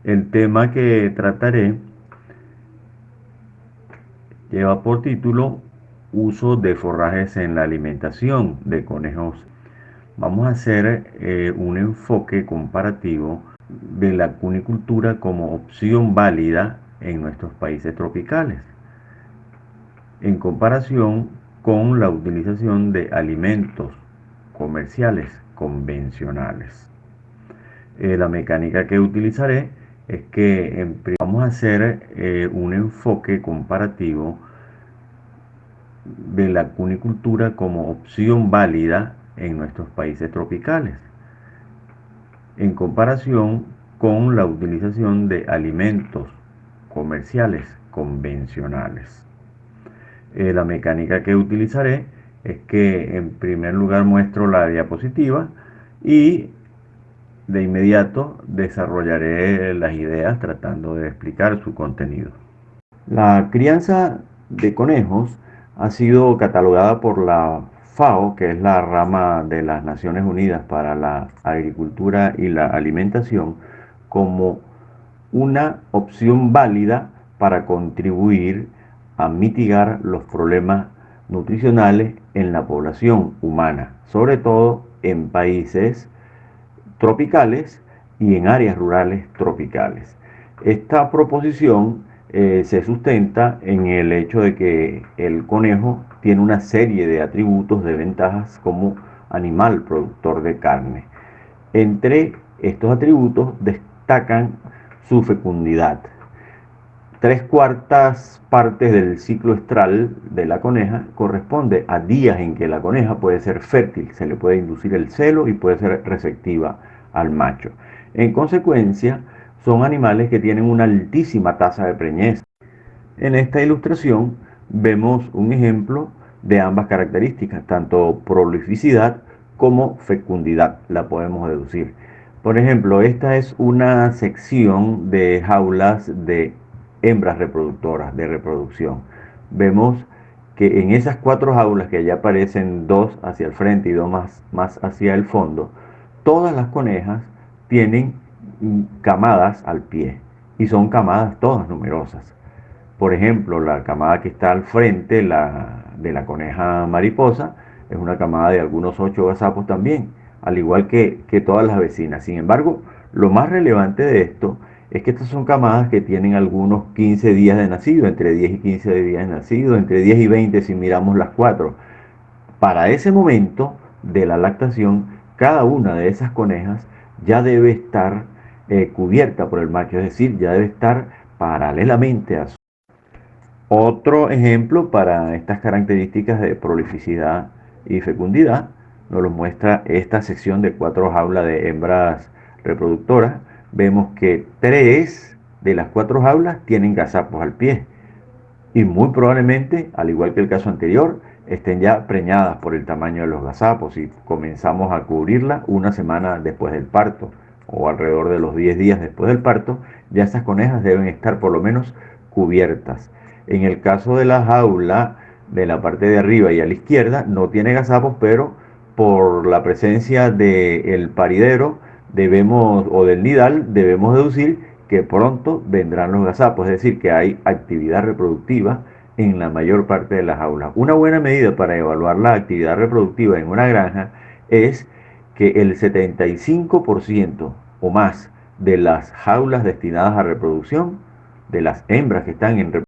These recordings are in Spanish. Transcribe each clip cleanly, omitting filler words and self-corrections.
El tema que trataré lleva por título Uso de forrajes en la alimentación de conejos. Vamos a hacer un enfoque comparativo de la cunicultura como opción válida en nuestros países tropicales, en comparación con la utilización de alimentos comerciales convencionales. La mecánica que utilizaré es que vamos a hacer un enfoque comparativo de la cunicultura como opción válida en nuestros países tropicales, en comparación con la utilización de alimentos comerciales convencionales. La mecánica que utilizaré es que en primer lugar muestro la diapositiva y de inmediato desarrollaré las ideas tratando de explicar su contenido. La crianza de conejos ha sido catalogada por la FAO, que es la rama de las Naciones Unidas para la Agricultura y la Alimentación, como una opción válida para contribuir a mitigar los problemas nutricionales en la población humana, sobre todo en países tropicales y en áreas rurales tropicales. Esta proposición se sustenta en el hecho de que el conejo tiene una serie de atributos de ventajas como animal productor de carne. Entre estos atributos destacan su fecundidad. 3/4 partes del ciclo estral de la coneja corresponde a días en que la coneja puede ser fértil, se le puede inducir el celo y puede ser receptiva al macho. En consecuencia, son animales que tienen una altísima tasa de preñez. En esta ilustración vemos un ejemplo de ambas características, tanto prolificidad como fecundidad, la podemos deducir. Por ejemplo, esta es una sección de jaulas de hembras reproductoras de reproducción. Vemos que en esas 4 jaulas que allá aparecen, 2 hacia el frente y 2 más hacia el fondo, todas las conejas tienen camadas al pie y son camadas todas numerosas. Por ejemplo, la camada que está al frente, de la coneja mariposa, es una camada de algunos 8 gazapos también, al igual que todas las vecinas. Sin embargo, lo más relevante de esto es que estas son camadas que tienen algunos 15 días de nacido, entre 10 y 15 días de nacido, entre 10 y 20 si miramos las 4. Para ese momento de la lactación, cada una de esas conejas ya debe estar cubierta por el macho, es decir, ya debe estar paralelamente a su... Otro ejemplo para estas características de prolificidad y fecundidad nos lo muestra esta sección de 4 jaulas de hembras reproductoras. Vemos que 3 de las 4 jaulas tienen gazapos al pie y muy probablemente, al igual que el caso anterior, estén ya preñadas por el tamaño de los gazapos y comenzamos a cubrirla una semana después del parto o alrededor de los 10 días después del parto. Ya estas conejas deben estar por lo menos cubiertas. En el caso de la jaula de la parte de arriba y a la izquierda no tiene gazapos, pero por la presencia del paridero debemos, o del nidal, debemos deducir que pronto vendrán los gazapos, es decir, que hay actividad reproductiva en la mayor parte de las jaulas. Una buena medida para evaluar la actividad reproductiva en una granja es que el 75% o más de las jaulas destinadas a reproducción, de las hembras que están en reproducción.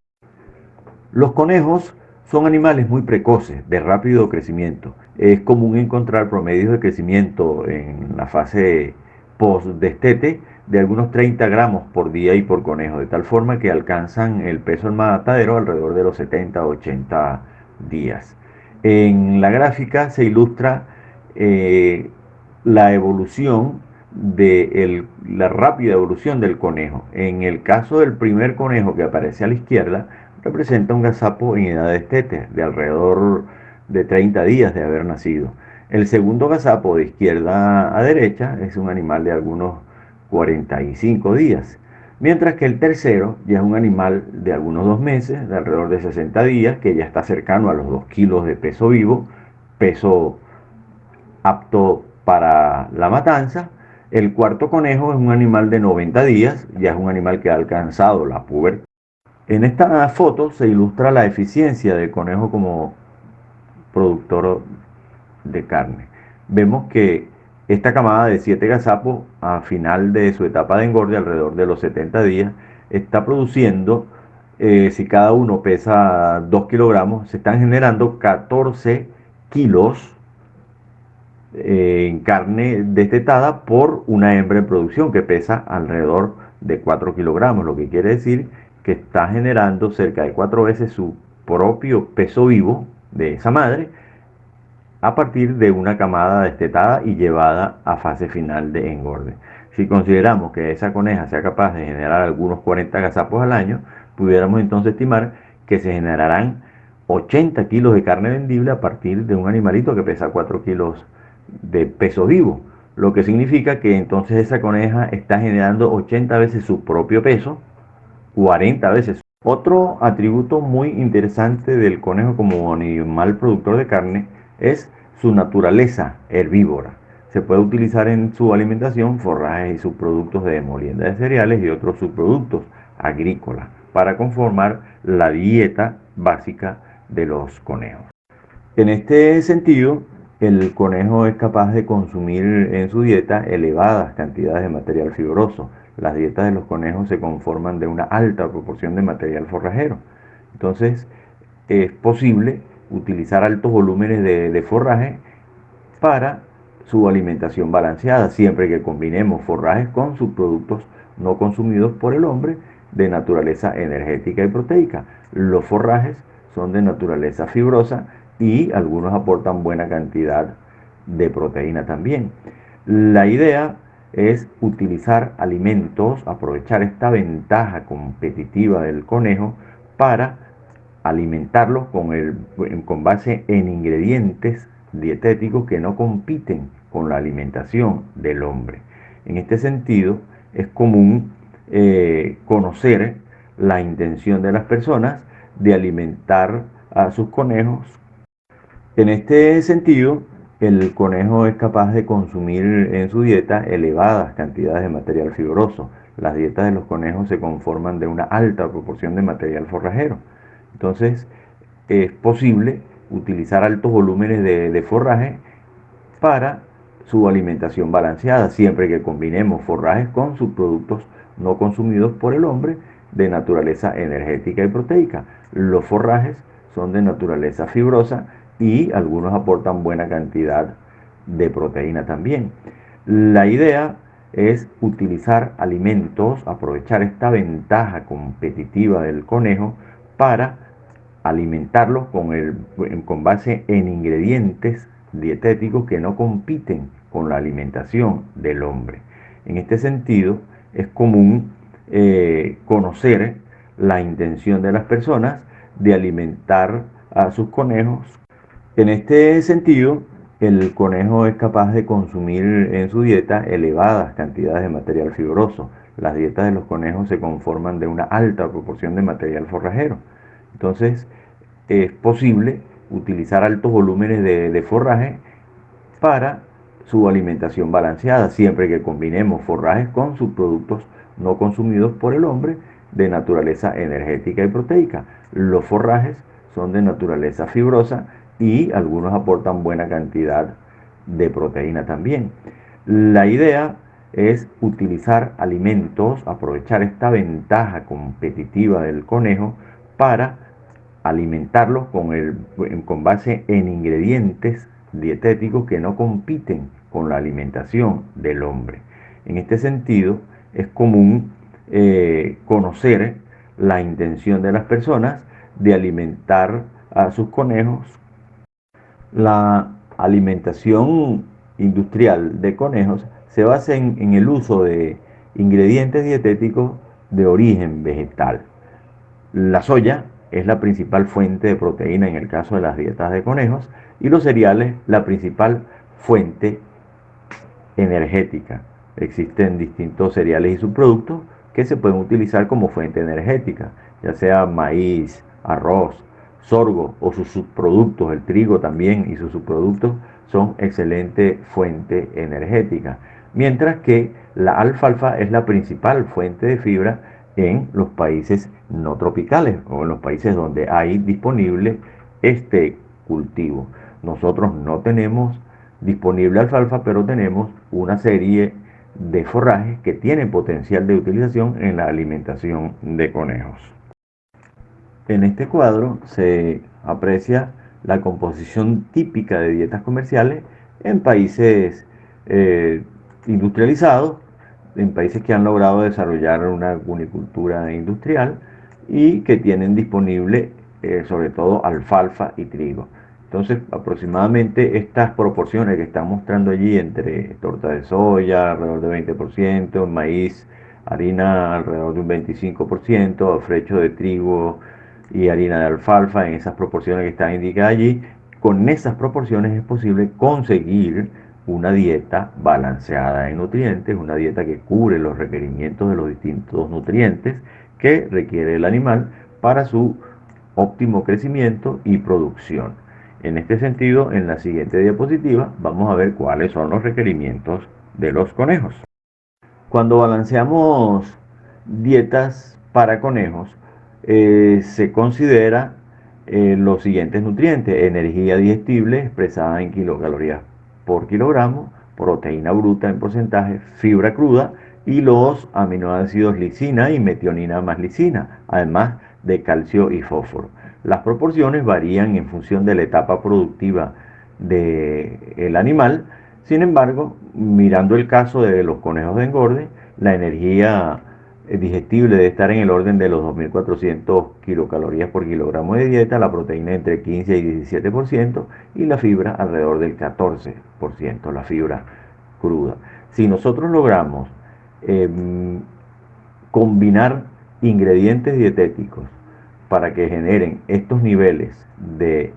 Los conejos son animales muy precoces, de rápido crecimiento. Es común encontrar promedios de crecimiento en la fase post-destete de algunos 30 gramos por día y por conejo, de tal forma que alcanzan el peso del matadero alrededor de los 70 o 80 días. En la gráfica se ilustra la evolución la rápida evolución del conejo. En el caso del primer conejo que aparece a la izquierda, representa un gazapo en edad de destete, de alrededor de 30 días de haber nacido. El segundo gazapo de izquierda a derecha es un animal de algunos 45 días, mientras que el tercero ya es un animal de algunos 2 meses, de alrededor de 60 días, que ya está cercano a los 2 kilos de peso vivo, peso apto para la matanza, El cuarto conejo es un animal de 90 días, ya es un animal que ha alcanzado la pubertad. En esta foto se ilustra la eficiencia del conejo como productor de carne. Vemos que esta camada de 7 gazapos a final de su etapa de engorde, alrededor de los 70 días, está produciendo, si cada uno pesa 2 kilogramos, se están generando 14 kilos en carne destetada por una hembra en producción que pesa alrededor de 4 kilogramos, lo que quiere decir que está generando cerca de 4 veces su propio peso vivo de esa madre a partir de una camada destetada y llevada a fase final de engorde. Si consideramos que esa coneja sea capaz de generar algunos 40 gazapos al año, pudiéramos entonces estimar que se generarán 80 kilos de carne vendible a partir de un animalito que pesa 4 kilos de peso vivo, lo que significa que entonces esa coneja está generando 80 veces su propio peso, 40 veces. Otro atributo muy interesante del conejo como animal productor de carne es su naturaleza herbívora. Se puede utilizar en su alimentación forrajes y subproductos de molienda de cereales y otros subproductos agrícolas para conformar la dieta básica de los conejos. En este sentido, el conejo es capaz de consumir en su dieta elevadas cantidades de material fibroso. Las dietas de los conejos se conforman de una alta proporción de material forrajero. Entonces, es posible utilizar altos volúmenes de forraje para su alimentación balanceada, siempre que combinemos forrajes con subproductos no consumidos por el hombre de naturaleza energética y proteica. Los forrajes son de naturaleza fibrosa y algunos aportan buena cantidad de proteína también. La idea es utilizar alimentos, aprovechar esta ventaja competitiva del conejo para alimentarlos con base en ingredientes dietéticos que no compiten con la alimentación del hombre. En este sentido, es común conocer la intención de las personas de alimentar a sus conejos. En este sentido, el conejo es capaz de consumir en su dieta elevadas cantidades de material fibroso. Las dietas de los conejos se conforman de una alta proporción de material forrajero. Entonces, es posible utilizar altos volúmenes de forraje para su alimentación balanceada, siempre que combinemos forrajes con subproductos no consumidos por el hombre de naturaleza energética y proteica. Los forrajes son de naturaleza fibrosa y algunos aportan buena cantidad de proteína también. La idea es utilizar alimentos, aprovechar esta ventaja competitiva del conejo para alimentarlos con base en ingredientes dietéticos que no compiten con la alimentación del hombre. En este sentido, es común conocer la intención de las personas de alimentar a sus conejos. En este sentido, el conejo es capaz de consumir en su dieta elevadas cantidades de material fibroso. Las dietas de los conejos se conforman de una alta proporción de material forrajero. Entonces, es posible utilizar altos volúmenes de forraje para su alimentación balanceada, siempre que combinemos forrajes con subproductos no consumidos por el hombre de naturaleza energética y proteica. Los forrajes son de naturaleza fibrosa y algunos aportan buena cantidad de proteína también. La idea es utilizar alimentos, aprovechar esta ventaja competitiva del conejo para alimentarlos con base en ingredientes dietéticos que no compiten con la alimentación del hombre. En este sentido, es común conocer la intención de las personas de alimentar a sus conejos. La alimentación industrial de conejos se basa en el uso de ingredientes dietéticos de origen vegetal. La soya es la principal fuente de proteína en el caso de las dietas de conejos y los cereales la principal fuente energética. Existen distintos cereales y subproductos que se pueden utilizar como fuente energética, ya sea maíz, arroz, sorgo o sus subproductos, el trigo también y sus subproductos son excelente fuente energética. mientras que la alfalfa es la principal fuente de fibra en los países no tropicales o en los países donde hay disponible este cultivo. Nosotros no tenemos disponible alfalfa, pero tenemos una serie de forrajes que tienen potencial de utilización en la alimentación de conejos. En este cuadro se aprecia la composición típica de dietas comerciales en países industrializados, en países que han logrado desarrollar una agricultura industrial y que tienen disponible sobre todo alfalfa y trigo. Entonces, aproximadamente estas proporciones que están mostrando allí entre torta de soya, alrededor de 20%, maíz, harina, alrededor de un 25%, frecho de trigo y harina de alfalfa, en esas proporciones que están indicadas allí, con esas proporciones es posible conseguir una dieta balanceada en nutrientes, una dieta que cubre los requerimientos de los distintos nutrientes que requiere el animal para su óptimo crecimiento y producción. En este sentido, en la siguiente diapositiva vamos a ver cuáles son los requerimientos de los conejos. Cuando balanceamos dietas para conejos, se considera los siguientes nutrientes: energía digestible expresada en kilocalorías por kilogramo, proteína bruta en porcentaje, fibra cruda y los aminoácidos lisina y metionina más lisina, además de calcio y fósforo. Las proporciones varían en función de la etapa productiva del animal. Sin embargo, mirando el caso de los conejos de engorde, la energía digestible debe estar en el orden de los 2.400 kilocalorías por kilogramo de dieta, la proteína entre 15 y 17% y la fibra alrededor del 14%, la fibra cruda. Si nosotros logramos combinar ingredientes dietéticos para que generen estos niveles de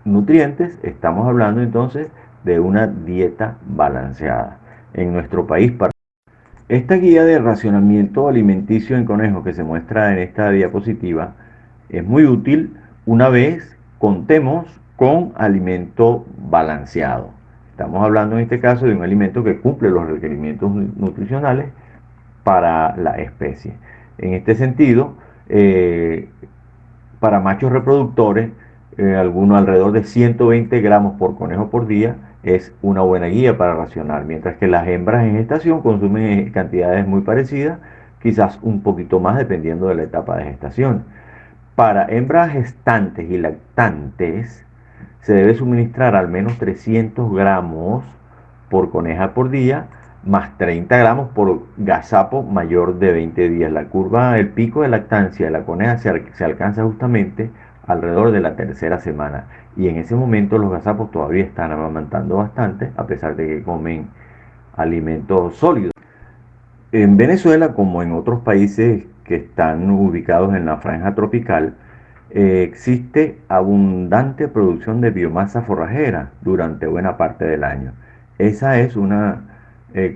nutrientes, estamos hablando entonces de una dieta balanceada. En nuestro país, esta guía de racionamiento alimenticio en conejos que se muestra en esta diapositiva es muy útil una vez contemos con alimento balanceado. Estamos hablando en este caso de un alimento que cumple los requerimientos nutricionales para la especie. En este sentido, para machos reproductores, algunos alrededor de 120 gramos por conejo por día es una buena guía para racionar, mientras que las hembras en gestación consumen cantidades muy parecidas, quizás un poquito más dependiendo de la etapa de gestación. Para hembras gestantes y lactantes se debe suministrar al menos 300 gramos por coneja por día, más 30 gramos por gazapo mayor de 20 días. La curva, el pico de lactancia de la coneja se alcanza justamente alrededor de la tercera semana, y en ese momento los gazapos todavía están amamantando bastante, a pesar de que comen alimentos sólidos. En Venezuela, como en otros países que están ubicados en la franja tropical, existe abundante producción de biomasa forrajera durante buena parte del año. Esa es una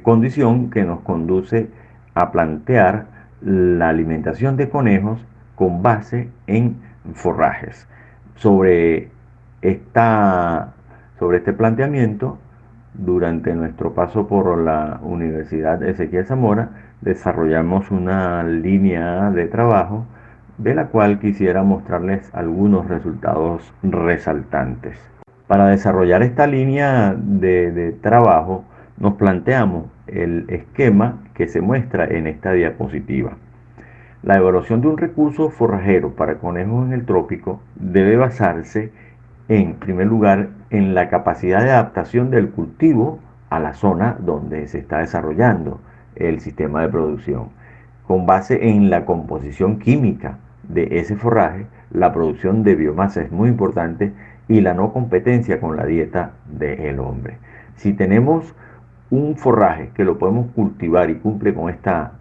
condición que nos conduce a plantear la alimentación de conejos con base en forrajes. Sobre, sobre este planteamiento, durante nuestro paso por la Universidad Ezequiel Zamora, desarrollamos una línea de trabajo de la cual quisiera mostrarles algunos resultados resaltantes. Para desarrollar esta línea de trabajo, nos planteamos el esquema que se muestra en esta diapositiva. La evaluación de un recurso forrajero para conejos en el trópico debe basarse, en primer lugar, en la capacidad de adaptación del cultivo a la zona donde se está desarrollando el sistema de producción. Con base en la composición química de ese forraje, la producción de biomasa es muy importante y la no competencia con la dieta del hombre. Si tenemos un forraje que lo podemos cultivar y cumple con esta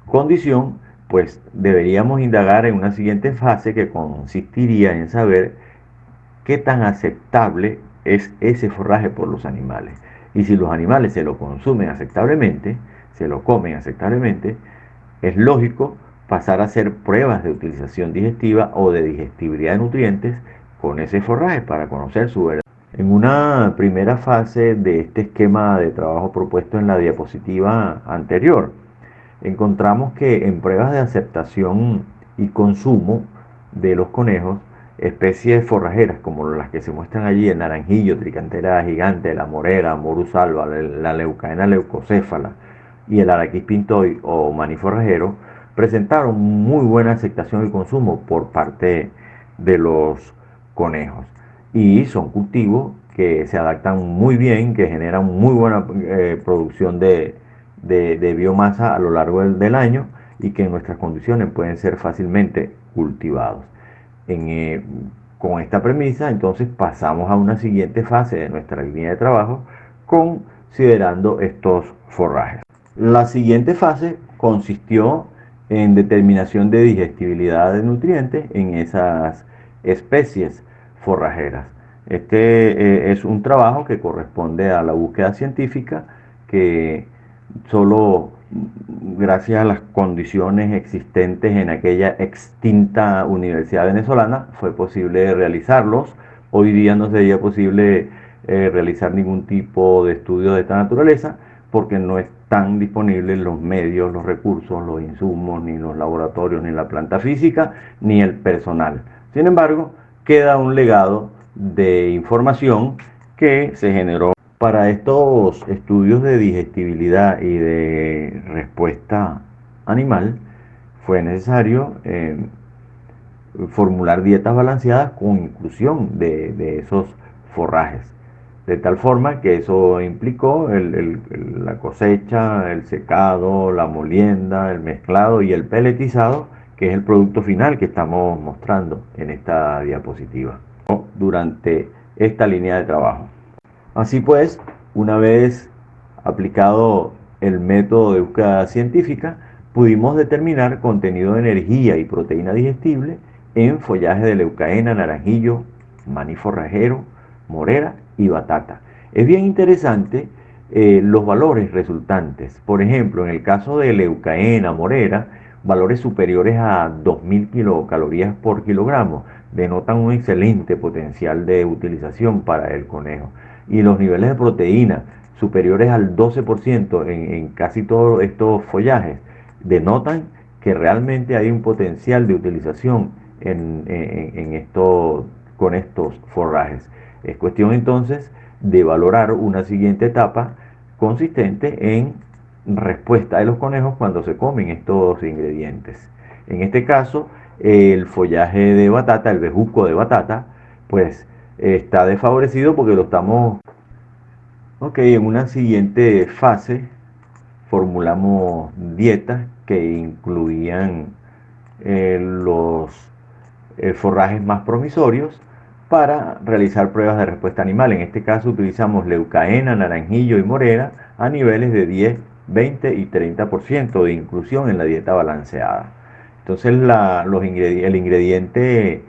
condición, pues deberíamos indagar en una siguiente fase que consistiría en saber qué tan aceptable es ese forraje por los animales. Y si los animales se lo consumen aceptablemente, se lo comen aceptablemente, es lógico pasar a hacer pruebas de utilización digestiva o de digestibilidad de nutrientes con ese forraje para conocer su verdad. En una primera fase de este esquema de trabajo propuesto en la diapositiva anterior, encontramos que en pruebas de aceptación y consumo de los conejos, especies forrajeras como las que se muestran allí, el naranjillo, tricantera gigante, la morera, morus alba, la leucaena leucocéfala y el araquis pintoi o maní forrajero, presentaron muy buena aceptación y consumo por parte de los conejos. Y son cultivos que se adaptan muy bien, que generan muy buena producción de biomasa a lo largo del año y que en nuestras condiciones pueden ser fácilmente cultivados. En, con esta premisa, entonces pasamos a una siguiente fase de nuestra línea de trabajo considerando estos forrajes. La siguiente fase consistió en determinación de digestibilidad de nutrientes en esas especies forrajeras. Este es un trabajo que corresponde a la búsqueda científica que solo gracias a las condiciones existentes en aquella extinta universidad venezolana fue posible realizarlos. Hoy día no sería posible realizar ningún tipo de estudio de esta naturaleza porque no están disponibles los medios, los recursos, los insumos, ni los laboratorios, ni la planta física, ni el personal. Sin embargo, queda un legado de información que se generó para estos estudios de digestibilidad y de respuesta animal. Fue necesario formular dietas balanceadas con inclusión de esos forrajes. De tal forma que eso implicó la cosecha, el secado, la molienda, el mezclado y el peletizado, que es el producto final que estamos mostrando en esta diapositiva durante esta línea de trabajo. Así pues, una vez aplicado el método de búsqueda científica, pudimos determinar contenido de energía y proteína digestible en follaje de leucaena, naranjillo, maní forrajero, morera y batata. Es bien interesante los valores resultantes. Por ejemplo, en el caso de leucaena, morera, valores superiores a 2000 kilocalorías por kilogramo denotan un excelente potencial de utilización para el conejo. Y los niveles de proteína superiores al 12% en casi todos estos follajes denotan que realmente hay un potencial de utilización con estos forrajes. Es cuestión entonces de valorar una siguiente etapa consistente en respuesta de los conejos cuando se comen estos ingredientes. En este caso, el follaje de batata, el bejuco de batata, pues está desfavorecido porque lo estamos... Ok, en una siguiente fase formulamos dietas que incluían los forrajes más promisorios para realizar pruebas de respuesta animal. En este caso utilizamos leucaena, naranjillo y morera a niveles de 10, 20 y 30% de inclusión en la dieta balanceada. Entonces el ingrediente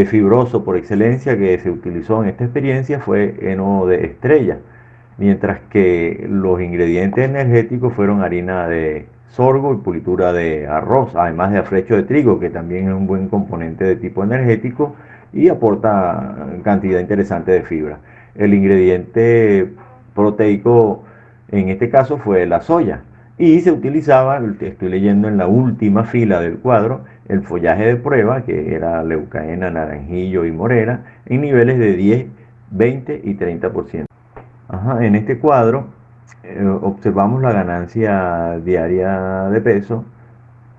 fibroso por excelencia que se utilizó en esta experiencia fue heno de estrella, mientras que los ingredientes energéticos fueron harina de sorgo y pulitura de arroz, además de afrecho de trigo, que también es un buen componente de tipo energético y aporta cantidad interesante de fibra. El ingrediente proteico en este caso fue la soya y se utilizaba, estoy leyendo en la última fila del cuadro, el follaje de prueba, que era leucaena, naranjillo y morera, en niveles de 10, 20 y 30%. Ajá, en este cuadro observamos la ganancia diaria de peso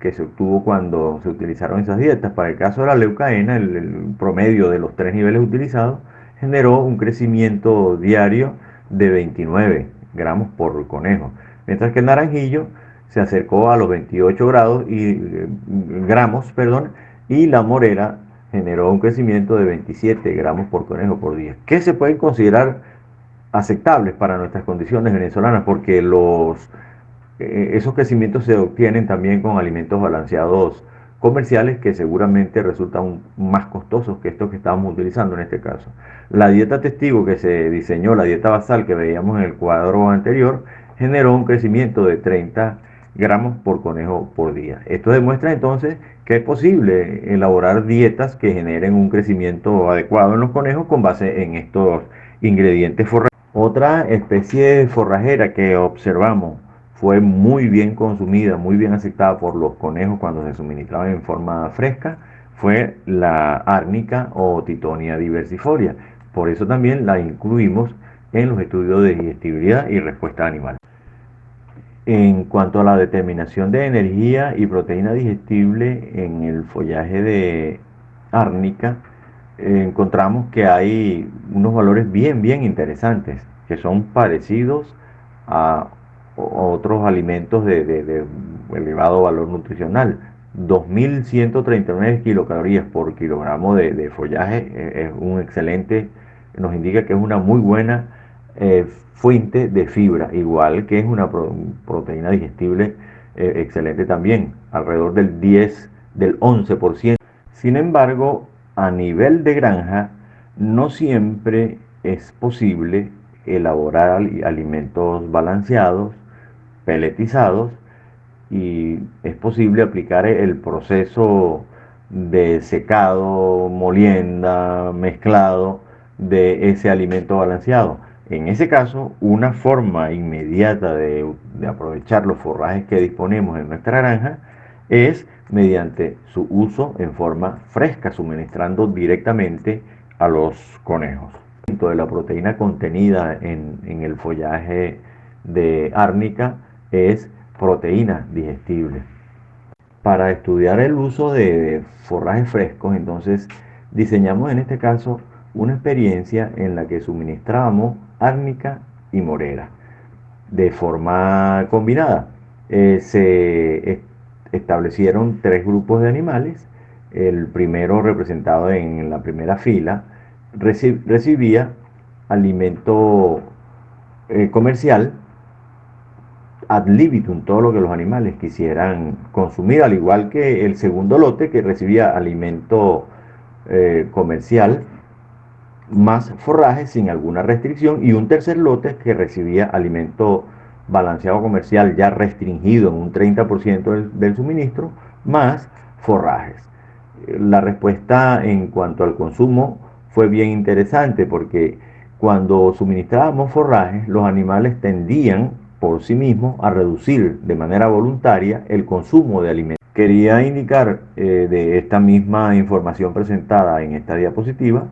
que se obtuvo cuando se utilizaron esas dietas. Para el caso de la leucaena, el promedio de los 3 niveles utilizados generó un crecimiento diario de 29 gramos por conejo, mientras que el naranjillo se acercó a los 28 gramos, perdón, y la morera generó un crecimiento de 27 gramos por conejo por día, que se pueden considerar aceptables para nuestras condiciones venezolanas, porque esos crecimientos se obtienen también con alimentos balanceados comerciales que seguramente resultan más costosos que estos que estábamos utilizando en este caso. La dieta testigo que se diseñó, la dieta basal que veíamos en el cuadro anterior, generó un crecimiento de 30 gramos por conejo por día. Esto demuestra entonces que es posible elaborar dietas que generen un crecimiento adecuado en los conejos con base en estos ingredientes forrajeros. Otra especie forrajera que observamos fue muy bien consumida, muy bien aceptada por los conejos cuando se suministraba en forma fresca, fue la árnica o Titonia diversifolia. Por eso también la incluimos en los estudios de digestibilidad y respuesta animal. En cuanto a la determinación de energía y proteína digestible en el follaje de árnica, encontramos que hay unos valores bien interesantes, que son parecidos a otros alimentos de elevado valor nutricional. 2.139 kilocalorías por kilogramo de follaje es un excelente, nos indica que es una muy buena fuente de fibra, igual que es una proteína digestible excelente también, alrededor del 11%. Sin embargo, a nivel de granja, no siempre es posible elaborar alimentos balanceados, peletizados, y es posible aplicar el proceso de secado, molienda, mezclado de ese alimento balanceado. En ese caso, una forma inmediata de aprovechar los forrajes que disponemos en nuestra granja es mediante su uso en forma fresca, suministrando directamente a los conejos. De la proteína contenida en el follaje de árnica es proteína digestible. Para estudiar el uso de forrajes frescos, entonces diseñamos en este caso una experiencia en la que suministrábamos árnica y morera de forma combinada. Se establecieron tres grupos de animales. El primero, representado en la primera fila, recibía alimento comercial ad libitum, todo lo que los animales quisieran consumir, al igual que el segundo lote que recibía alimento comercial más forraje sin alguna restricción, y un tercer lote que recibía alimento balanceado comercial ya restringido en un 30% del suministro, más forrajes. La respuesta en cuanto al consumo fue bien interesante, porque cuando suministrábamos forrajes, los animales tendían por sí mismos a reducir de manera voluntaria el consumo de alimentos. Quería indicar de esta misma información presentada en esta diapositiva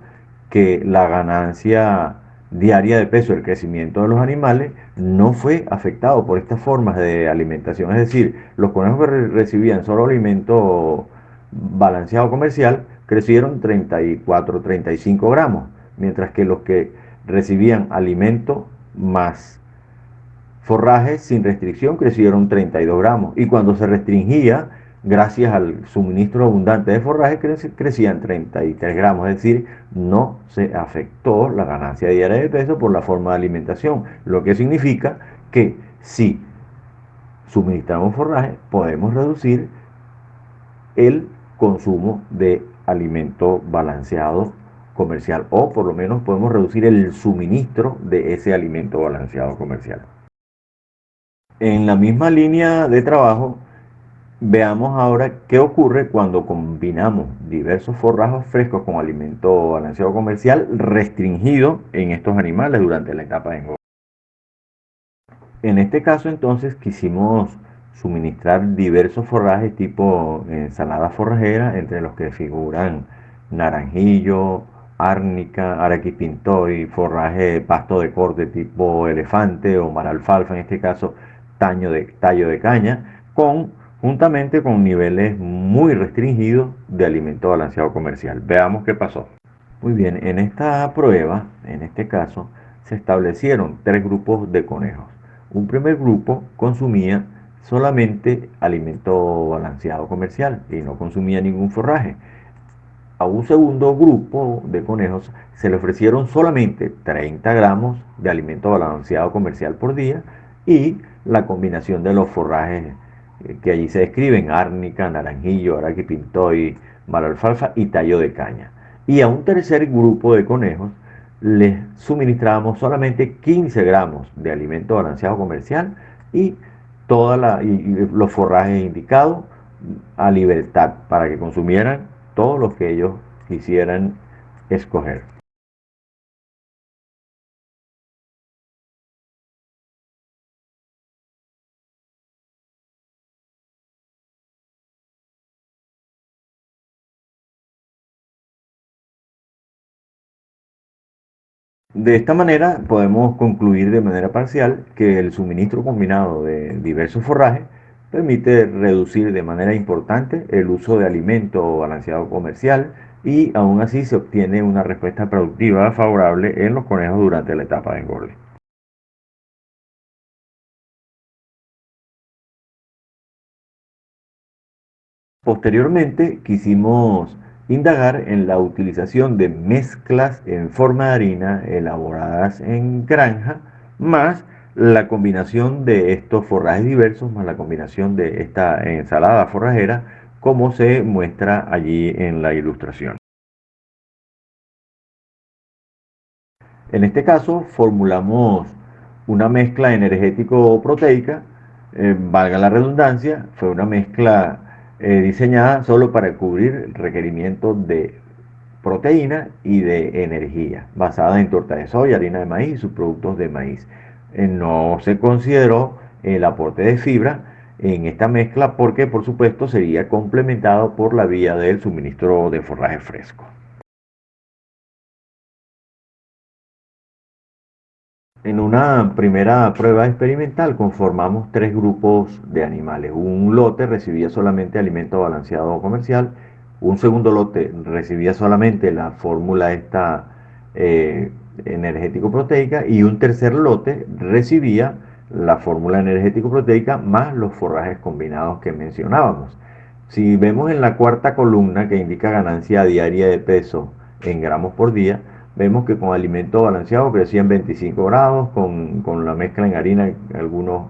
que la ganancia diaria de peso, el crecimiento de los animales, no fue afectado por estas formas de alimentación. Es decir, los conejos que recibían solo alimento balanceado comercial crecieron 34, 35 gramos, mientras que los que recibían alimento más forrajes sin restricción crecieron 32 gramos, y cuando se restringía, gracias al suministro abundante de forraje, crecían 33 gramos. Es decir, no se afectó la ganancia diaria de peso por la forma de alimentación, lo que significa que si suministramos forraje podemos reducir el consumo de alimento balanceado comercial, o por lo menos podemos reducir el suministro de ese alimento balanceado comercial. En la misma línea de trabajo, veamos ahora qué ocurre cuando combinamos diversos forrajes frescos con alimento balanceado comercial restringido en estos animales durante la etapa de engorde. En este caso, entonces, quisimos suministrar diversos forrajes tipo ensalada forrajera, entre los que figuran naranjillo, árnica, arequipintoy, forraje de pasto de corte tipo elefante o maralfalfa, en este caso tallo de caña, juntamente con niveles muy restringidos de alimento balanceado comercial. Veamos qué pasó. Muy bien, en esta prueba, en este caso, se establecieron tres grupos de conejos. Un primer grupo consumía solamente alimento balanceado comercial y no consumía ningún forraje. A un segundo grupo de conejos se le ofrecieron solamente 30 gramos de alimento balanceado comercial por día y la combinación de los forrajes que allí se describen: árnica, naranjillo, araquipintoy, maralfalfa y tallo de caña. Y a un tercer grupo de conejos les suministrábamos solamente 15 gramos de alimento balanceado comercial y los forrajes indicados a libertad para que consumieran todos los que ellos quisieran escoger. De esta manera podemos concluir de manera parcial que el suministro combinado de diversos forrajes permite reducir de manera importante el uso de alimento balanceado comercial y aún así se obtiene una respuesta productiva favorable en los conejos durante la etapa de engorde. Posteriormente quisimos indagar en la utilización de mezclas en forma de harina elaboradas en granja, más la combinación de estos forrajes diversos, más la combinación de esta ensalada forrajera, como se muestra allí en la ilustración. En este caso formulamos una mezcla energético-proteica, valga la redundancia, fue una mezcla diseñada solo para cubrir requerimientos de proteína y de energía, basada en torta de soya, harina de maíz y subproductos de maíz. No se consideró el aporte de fibra en esta mezcla porque por supuesto sería complementado por la vía del suministro de forraje fresco. En una primera prueba experimental conformamos tres grupos de animales. Un lote recibía solamente alimento balanceado comercial, un segundo lote recibía solamente la fórmula esta eh, energético-proteica y un tercer lote recibía la fórmula energético-proteica más los forrajes combinados que mencionábamos. Si vemos en la cuarta columna que indica ganancia diaria de peso en gramos por día, vemos que con alimento balanceado crecían 25 grados, con la mezcla en harina algunos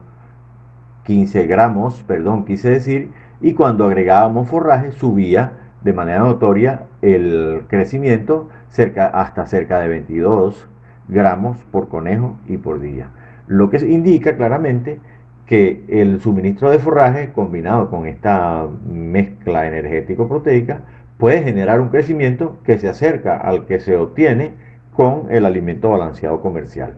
15 gramos, perdón, quise decir, y cuando agregábamos forraje subía de manera notoria el crecimiento hasta cerca de 22 gramos por conejo y por día. Lo que indica claramente que el suministro de forraje combinado con esta mezcla energético-proteica puede generar un crecimiento que se acerca al que se obtiene con el alimento balanceado comercial.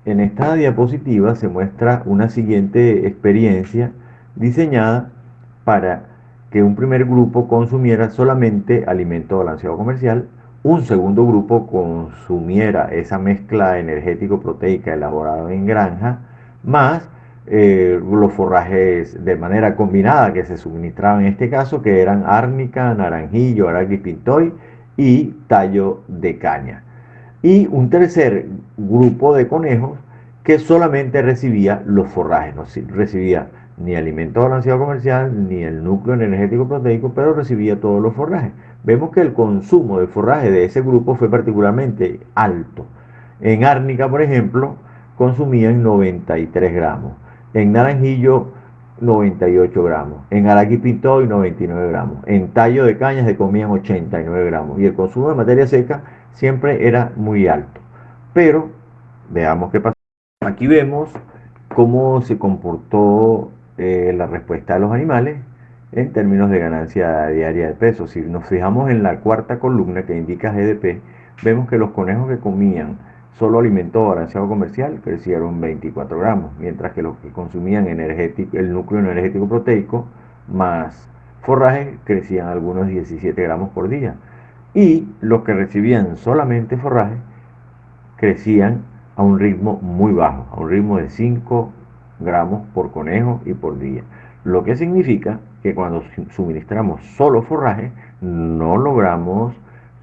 En esta diapositiva se muestra una siguiente experiencia diseñada para que un primer grupo consumiera solamente alimento balanceado comercial, un segundo grupo consumiera esa mezcla energético-proteica elaborada en granja, más los forrajes de manera combinada que se suministraban en este caso, que eran árnica, naranjillo, araqui pintoy y tallo de caña, y un tercer grupo de conejos que solamente recibía los forrajes, no recibía ni alimento balanceado comercial ni el núcleo energético proteico, pero recibía todos los forrajes. Vemos que el consumo de forraje de ese grupo fue particularmente alto. En árnica, por ejemplo, consumían 93 gramos, en naranjillo 98 gramos, en araqui pintoy 99 gramos, en tallo de caña se comían 89 gramos y el consumo de materia seca siempre era muy alto. Pero veamos qué pasó. Aquí vemos cómo se comportó la respuesta de los animales en términos de ganancia diaria de peso. Si nos fijamos en la cuarta columna que indica GDP, vemos que los conejos que comían solo alimento balanceado comercial crecieron 24 gramos, mientras que los que consumían el núcleo energético proteico más forraje crecían algunos 17 gramos por día. Y los que recibían solamente forraje crecían a un ritmo muy bajo, a un ritmo de 5 gramos por conejo y por día. Lo que significa que cuando suministramos solo forraje, no logramos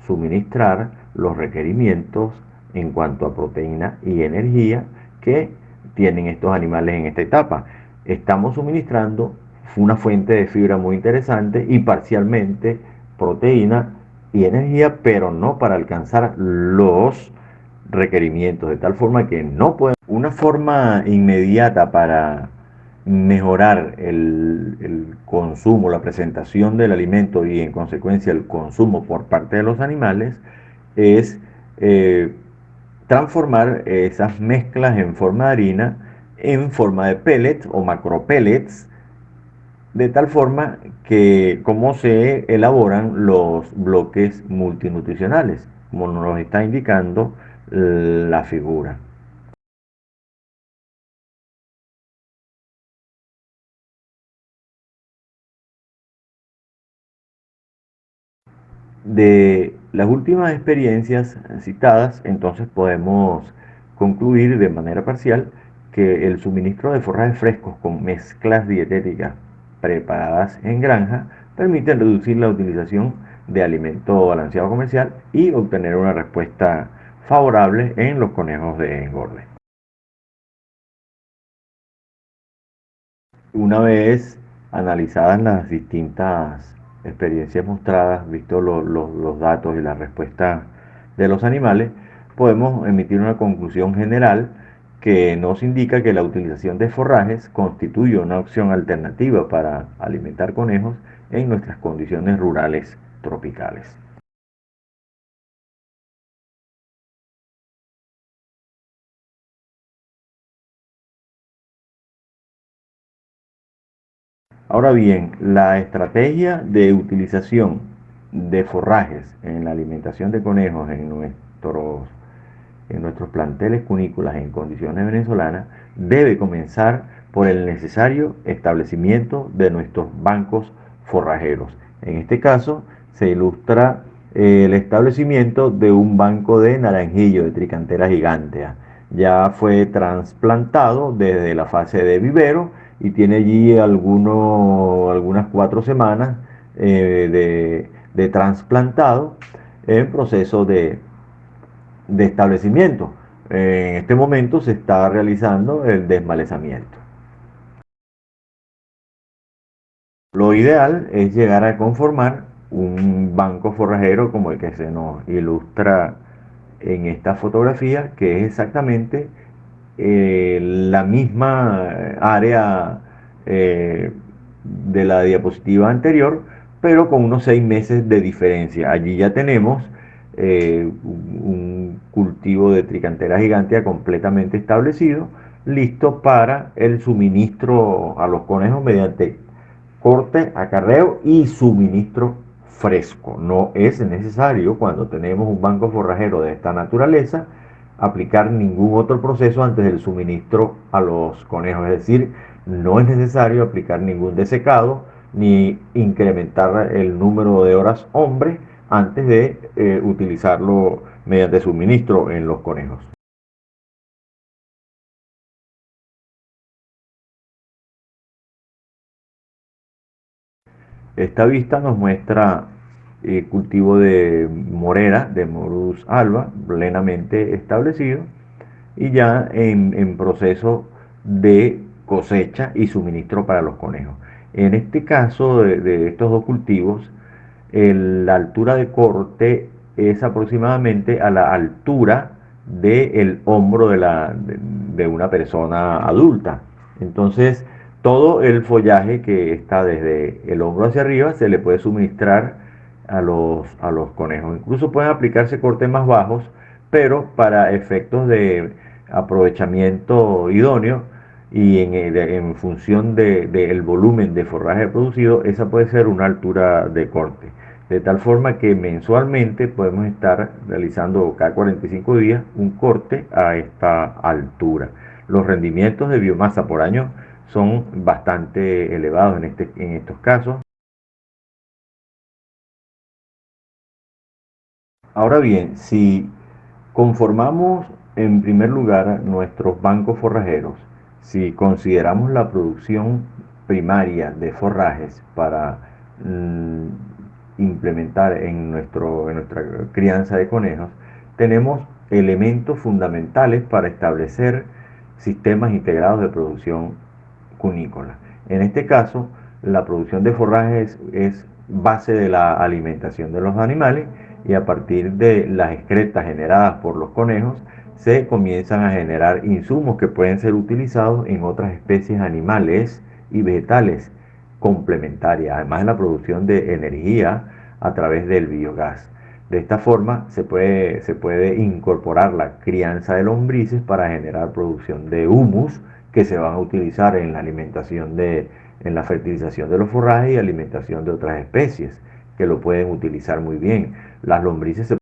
suministrar los requerimientos en cuanto a proteína y energía que tienen estos animales en esta etapa. Estamos suministrando una fuente de fibra muy interesante y parcialmente proteína y energía, pero no para alcanzar los requerimientos, de tal forma que no pueden. Una forma inmediata para mejorar el consumo, la presentación del alimento y en consecuencia el consumo por parte de los animales es eh, transformar esas mezclas en forma de harina en forma de pellets o macro pellets, de tal forma que como se elaboran los bloques multinutricionales, como nos está indicando la figura. De las últimas experiencias citadas, entonces podemos concluir de manera parcial que el suministro de forrajes frescos con mezclas dietéticas preparadas en granja permiten reducir la utilización de alimento balanceado comercial y obtener una respuesta favorable en los conejos de engorde. Una vez analizadas las distintas experiencias mostradas, visto los datos y la respuesta de los animales, podemos emitir una conclusión general que nos indica que la utilización de forrajes constituye una opción alternativa para alimentar conejos en nuestras condiciones rurales tropicales. Ahora bien, la estrategia de utilización de forrajes en la alimentación de conejos en nuestros planteles cunícolas en condiciones venezolanas debe comenzar por el necesario establecimiento de nuestros bancos forrajeros. En este caso se ilustra el establecimiento de un banco de naranjillo de Tricantera gigantea. Ya fue trasplantado desde la fase de vivero y tiene allí algunas 4 semanas de trasplantado en proceso de establecimiento. En este momento se está realizando el desmalezamiento. Lo ideal es llegar a conformar un banco forrajero como el que se nos ilustra en esta fotografía, que es exactamente la misma área de la diapositiva anterior, pero con unos 6 meses de diferencia. Allí ya tenemos un cultivo de Tricantera gigantea completamente establecido, listo para el suministro a los conejos mediante corte, acarreo y suministro fresco. No es necesario, cuando tenemos un banco forrajero de esta naturaleza, aplicar ningún otro proceso antes del suministro a los conejos. Es decir, no es necesario aplicar ningún desecado ni incrementar el número de horas hombre antes de utilizarlo mediante suministro en los conejos. Esta vista nos muestra el cultivo de morera, de Morus alba, plenamente establecido y ya en proceso de cosecha y suministro para los conejos. En este caso de estos dos cultivos, la altura de corte es aproximadamente a la altura del hombro de una persona adulta. Entonces, todo el follaje que está desde el hombro hacia arriba se le puede suministrar a los conejos. Incluso pueden aplicarse cortes más bajos, pero para efectos de aprovechamiento idóneo y en función del volumen de forraje producido, esa puede ser una altura de corte. De tal forma que mensualmente podemos estar realizando cada 45 días un corte a esta altura. Los rendimientos de biomasa por año son bastante elevados en estos casos. Ahora bien, si conformamos en primer lugar nuestros bancos forrajeros, si consideramos la producción primaria de forrajes para implementar en nuestra crianza de conejos, tenemos elementos fundamentales para establecer sistemas integrados de producción cunícola. En este caso, la producción de forrajes es base de la alimentación de los animales y a partir de las excretas generadas por los conejos se comienzan a generar insumos que pueden ser utilizados en otras especies animales y vegetales complementarias, además de la producción de energía a través del biogás. De esta forma se puede incorporar la crianza de lombrices para generar producción de humus que se van a utilizar en la alimentación en la fertilización de los forrajes y alimentación de otras especies que lo pueden utilizar muy bien. Las lombrices se